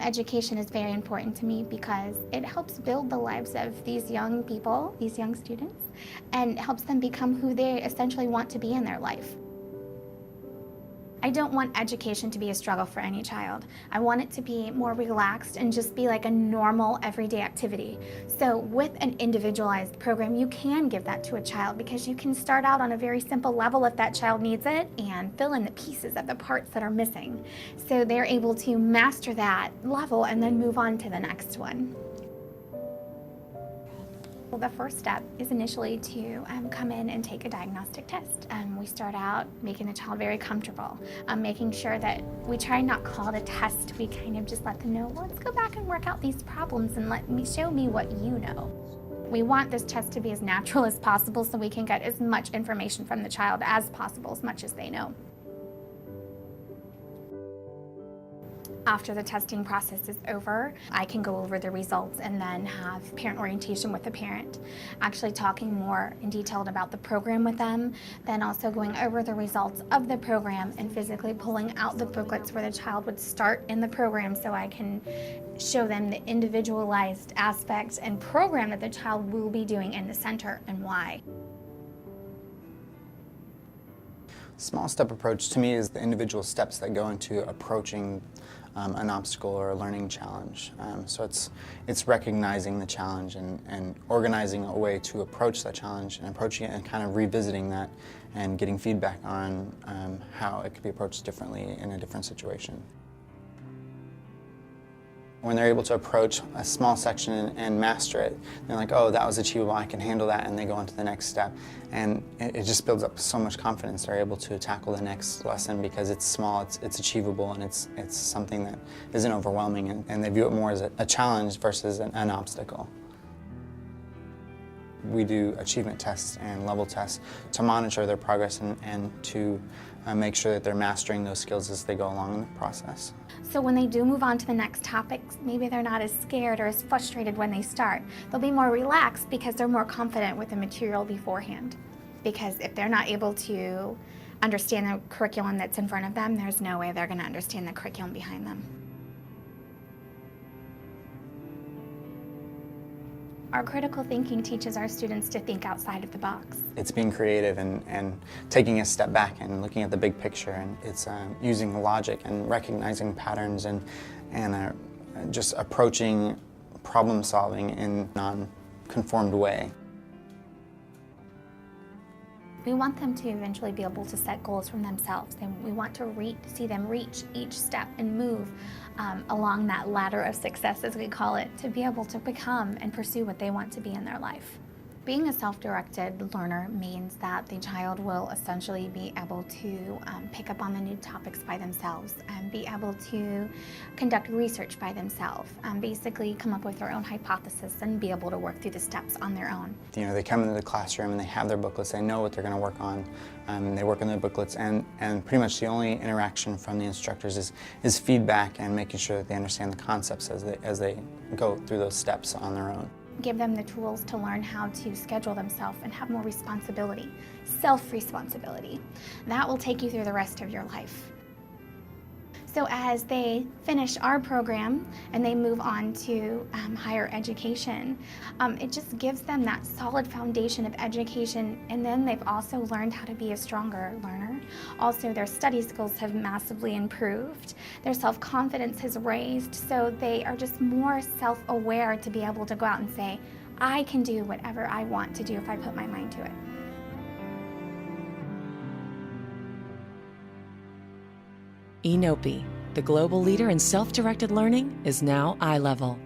Education is very important to me because it helps build the lives of these young people, these young students, and helps them become who they essentially want to be in their life. I don't want education to be a struggle for any child. I want it to be more relaxed and just be like a normal everyday activity. So with an individualized program, you can give that to a child because you can start out on a very simple level if that child needs it and fill in the pieces of the parts that are missing. So they're able to master that level and then move on to the next one. Well, the first step is initially to come in and take a diagnostic test. We start out making the child very comfortable, making sure that we try not call it a test. We kind of just let them know, well, let's go back and work out these problems and show me what you know. We want this test to be as natural as possible so we can get as much information from the child as possible, as much as they know. After the testing process is over, I can go over the results and then have parent orientation with the parent, actually talking more in detail about the program with them, then also going over the results of the program and physically pulling out the booklets where the child would start in the program so I can show them the individualized aspects and program that the child will be doing in the center and why. Small step approach to me is the individual steps that go into approaching an obstacle or a learning challenge. So it's recognizing the challenge and organizing a way to approach that challenge and approaching it and kind of revisiting that and getting feedback on how it could be approached differently in a different situation. When they're able to approach a small section and master it, they're like, oh, that was achievable, I can handle that, and they go on to the next step. And it just builds up so much confidence. They're able to tackle the next lesson because it's small, it's achievable, and it's something that isn't overwhelming, and they view it more as a challenge versus an obstacle. We do achievement tests and level tests to monitor their progress and to make sure that they're mastering those skills as they go along in the process. So when they do move on to the next topics, maybe they're not as scared or as frustrated when they start. They'll be more relaxed because they're more confident with the material beforehand. Because if they're not able to understand the curriculum that's in front of them, there's no way they're going to understand the curriculum behind them. Our critical thinking teaches our students to think outside of the box. It's being creative and taking a step back and looking at the big picture, and it's using logic and recognizing patterns and just approaching problem solving in a non-conformed way. We want them to eventually be able to set goals from themselves, and we want to see them reach each step and move along that ladder of success, as we call it, to be able to become and pursue what they want to be in their life. Being a self-directed learner means that the child will essentially be able to pick up on the new topics by themselves and be able to conduct research by themselves, basically come up with their own hypothesis and be able to work through the steps on their own. You know, they come into the classroom and they have their booklets, they know what they're going to work on, they work on their booklets, and pretty much the only interaction from the instructors is feedback and making sure that they understand the concepts as they go through those steps on their own. Give them the tools to learn how to schedule themselves and have more responsibility, self-responsibility. That will take you through the rest of your life. So as they finish our program and they move on to higher education, it just gives them that solid foundation of education, and then they've also learned how to be a stronger learner. Also, their study skills have massively improved. Their self-confidence has raised, so they are just more self-aware to be able to go out and say, I can do whatever I want to do if I put my mind to it. Nopi, the global leader in self-directed learning, is now eye level.